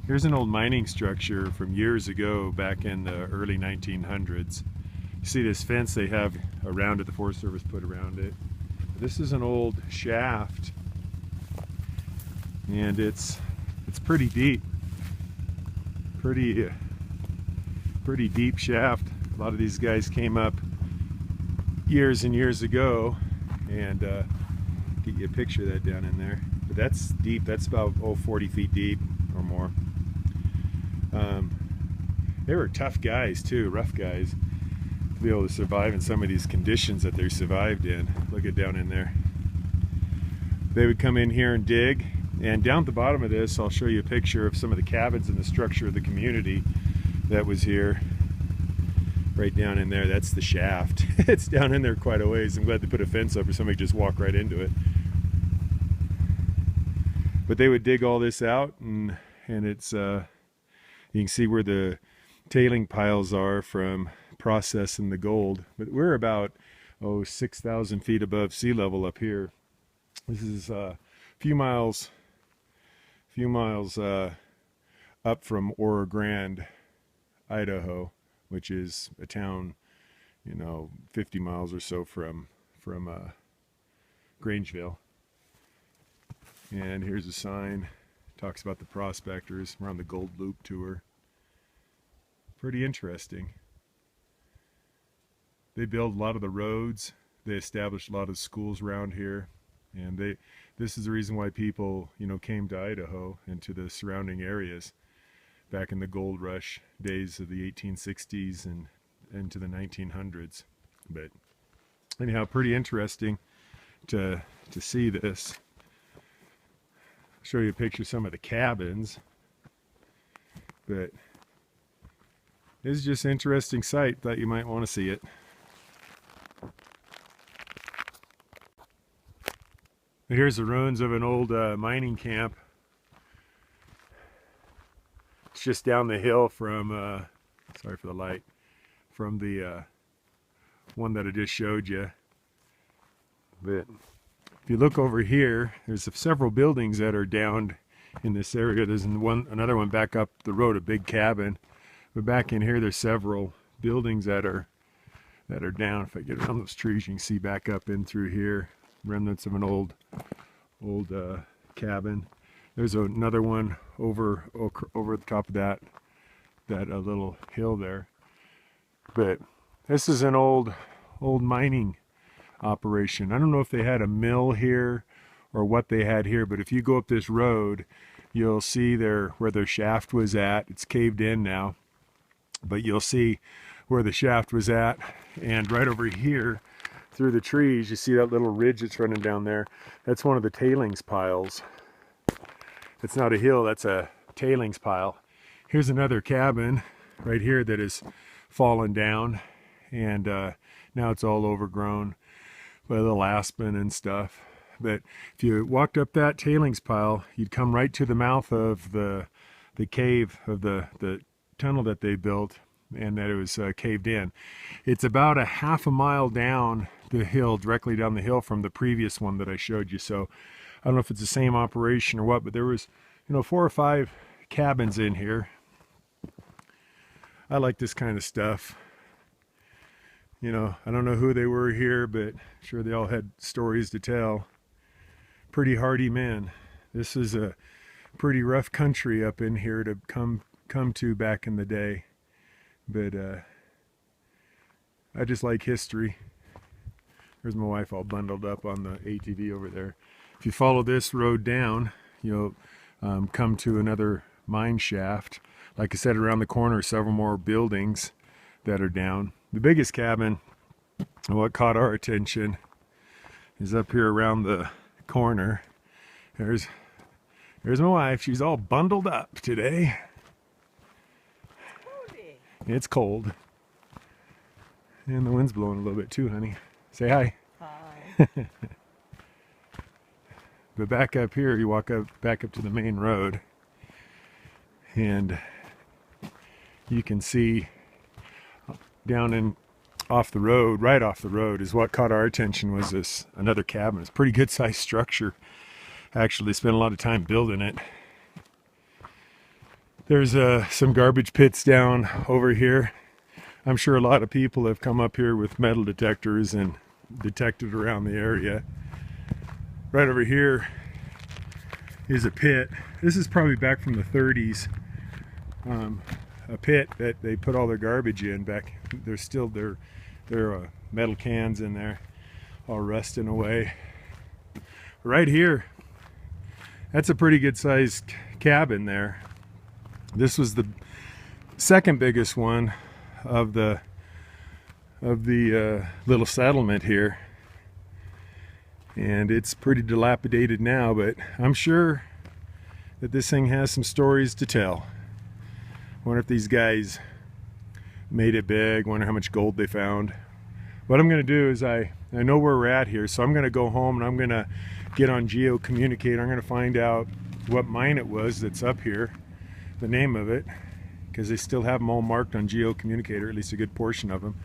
Here's an old mining structure from years ago, back in the early 1900s. You see this fence they have around it, the Forest Service put around it. This is an old shaft, and it's pretty deep. Pretty deep shaft. A lot of these guys came up years and years ago, and get you a picture of that down in there. But that's deep. That's about 40 feet deep or more. They were tough guys too, rough guys, to be able to survive in some of these conditions that they survived in. Look at down in there. They would come in here and dig, and down at the bottom of this I'll show you a picture of some of the cabins and the structure of the community that was here. Right down in there, that's the shaft. It's down in there quite a ways. I'm glad they put a fence up or somebody could just walk right into it. But they would dig all this out, and it's you can see where the tailing piles are from processing the gold. But we're about 6,000 feet above sea level up here. This is a few miles up from Oro Grande, Idaho, which is a town, 50 miles or so from Grangeville. And here's a sign, talks about the prospectors. We're on the Gold Loop tour. Pretty interesting. They built a lot of the roads. They established a lot of schools around here, and this is the reason why people, came to Idaho and to the surrounding areas back in the gold rush days of the 1860s and into the 1900s. But anyhow, pretty interesting to see this. I'll show you a picture of some of the cabins, but this is just an interesting sight. Thought you might want to see it. Here's the ruins of an old mining camp. It's just down the hill from, sorry for the light, from the one that I just showed you. But if you look over here, there's several buildings that are down in this area. There's another one back up the road, a big cabin. But back in here, there's several buildings that are down. If I get around those trees, you can see back up in through here, remnants of an old cabin. There's another one over the top of that little hill there. But this is an old mining operation. I don't know if they had a mill here or what they had here, but if you go up this road, you'll see where their shaft was at. It's caved in now, but you'll see where the shaft was at. And right over here through the trees, you see that little ridge that's running down there. That's one of the tailings piles. It's not a hill, that's a tailings pile. Here's another cabin right here that has fallen down, and now it's all overgrown by little aspen and stuff. But if you walked up that tailings pile, you'd come right to the mouth of the cave of the tunnel that they built, and that it was caved in. It's about a half a mile down the hill, directly down the hill from the previous one that I showed you. So I don't know if it's the same operation or what, but there was, 4 or 5 cabins in here. I like this kind of stuff. I don't know who they were here, but I'm sure they all had stories to tell. Pretty hardy men. This is a pretty rough country up in here to come to back in the day. But I just like history. There's my wife all bundled up on the ATV over there. If you follow this road down, you'll come to another mine shaft. Like I said, around the corner, several more buildings that are down. The biggest cabin, and what caught our attention, is up here around the corner. There's my wife. She's all bundled up today. It's cold. And the wind's blowing a little bit too, honey. Say hi. Hi. But back up here, you walk back up to the main road, and you can see down in off the road, right off the road, is what caught our attention. Was this another cabin? It's a pretty good sized structure. Actually spent a lot of time building it. There's some garbage pits down over here. I'm sure a lot of people have come up here with metal detectors and detected around the area. Right over here is a pit. This is probably back from the 30s. A pit that they put all their garbage in back. There's still their metal cans in there, all rusting away. Right here, that's a pretty good sized cabin there. This was the second biggest one of the little settlement here, and it's pretty dilapidated now, but I'm sure that this thing has some stories to tell. Wonder if these guys made it big. Wonder how much gold they found. What I'm going to do is I know where we're at here, so I'm going to go home and I'm going to get on Geocommunicator. I'm going to find out what mine it was that's up here, the name of it, because they still have them all marked on Geocommunicator, at least a good portion of them.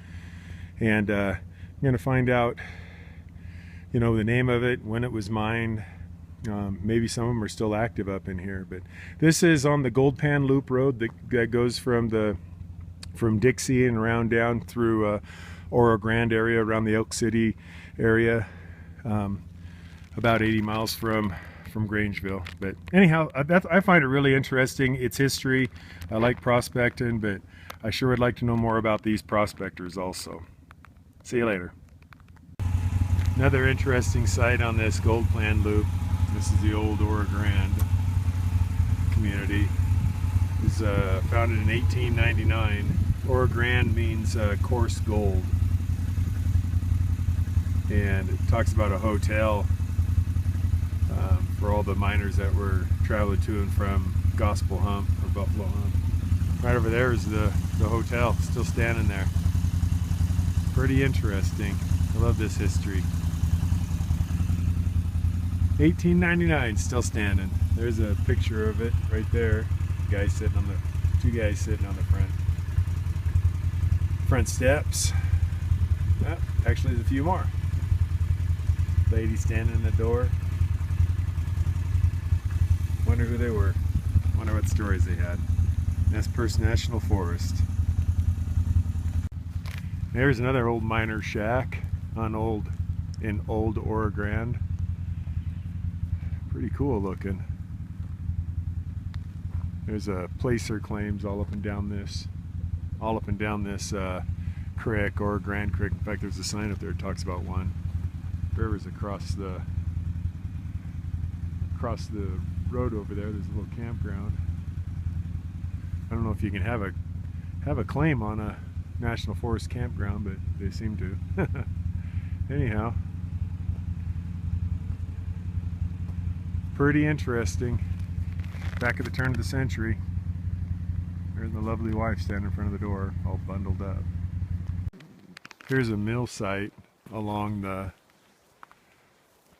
And I'm going to find out, you know, the name of it, when it was mined. Maybe some of them are still active up in here, but this is on the Gold Pan Loop Road that goes from Dixie and around down through Oro Grande area, around the Elk City area, about 80 miles from Grangeville. But anyhow, I find it really interesting. It's history. I like prospecting, but I sure would like to know more about these prospectors also. See you later. Another interesting site on this Gold Pan Loop. This is the old Oro Grande community. It was founded in 1899. Oro Grande means coarse gold. And it talks about a hotel for all the miners that were traveling to and from Gospel Hump or Buffalo Hump. Right over there is the hotel, still standing there. Pretty interesting. I love this history. 1899, still standing. There's a picture of it right there. Two guys sitting on the front steps. Actually, there's a few more. Lady standing in the door. Wonder who they were. Wonder what stories they had. Nez Perce National Forest. There's another old miner shack in old Oro Grande. Pretty cool looking. There's a placer claims all up and down this creek, Oro Grande Creek. In fact, there's a sign up there that talks about one. River's across the road over there. There's a little campground. I don't know if you can have a claim on a National Forest campground, but they seem to. Anyhow, pretty interesting. Back at the turn of the century. There's the lovely wife standing in front of the door, all bundled up. Here's a mill site along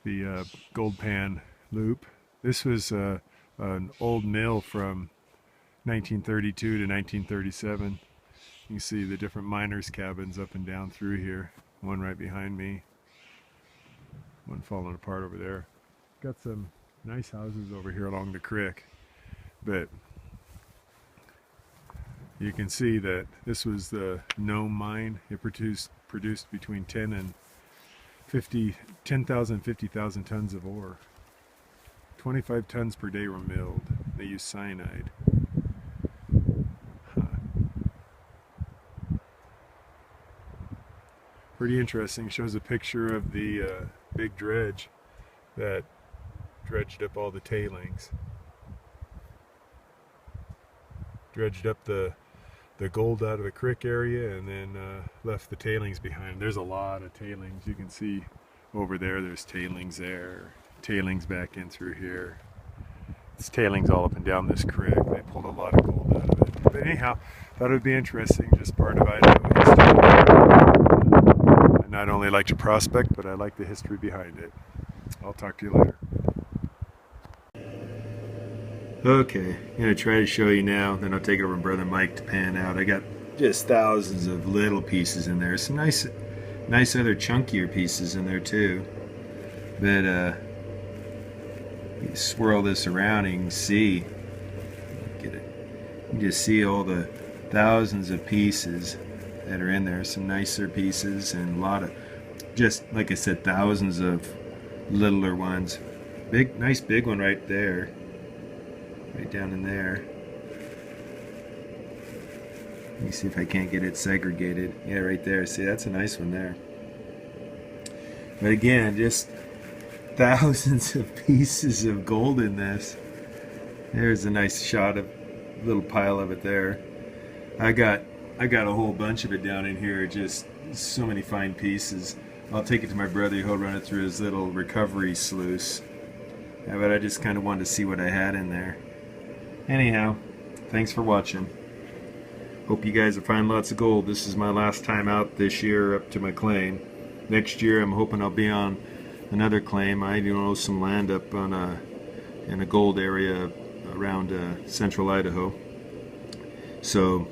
the Gold Pan Loop. This was an old mill from 1932 to 1937. You can see the different miners' cabins up and down through here. One right behind me. One falling apart over there. Got some nice houses over here along the creek. But you can see that this was the Nome mine. It produced between 10,000 and 50,000 tons of ore. 25 tons per day were milled. They used cyanide. Pretty interesting. Shows a picture of the big dredge that dredged up all the tailings. Dredged up the gold out of the creek area and then left the tailings behind. There's a lot of tailings. You can see over there, there's tailings there. Tailings back in through here. It's tailings all up and down this creek. They pulled a lot of gold out of it. But anyhow, thought it would be interesting, just part of Idaho history. I not only like to prospect, but I like the history behind it. I'll talk to you later. Okay, I'm going to try to show you now, then I'll take it over to Brother Mike to pan out. I got just thousands of little pieces in there. Some nice other chunkier pieces in there too. But you swirl this around and you can see, You just see all the thousands of pieces that are in there. Some nicer pieces and a lot of, just like I said, thousands of littler ones. Big, nice big one right there. Right down in there. Let me see if I can't get it segregated. Yeah, right there. See, that's a nice one there. But again, just thousands of pieces of gold in this. There's a nice shot of a little pile of it there. I got a whole bunch of it down in here. Just so many fine pieces. I'll take it to my brother. He'll run it through his little recovery sluice. Yeah, but I just kind of wanted to see what I had in there. Anyhow, thanks for watching. Hope you guys will find lots of gold. This is my last time out this year up to my claim. Next year I'm hoping I'll be on another claim. I own some land up on in a gold area around central Idaho. So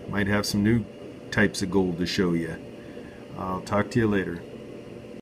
might have some new types of gold to show you. I'll talk to you later.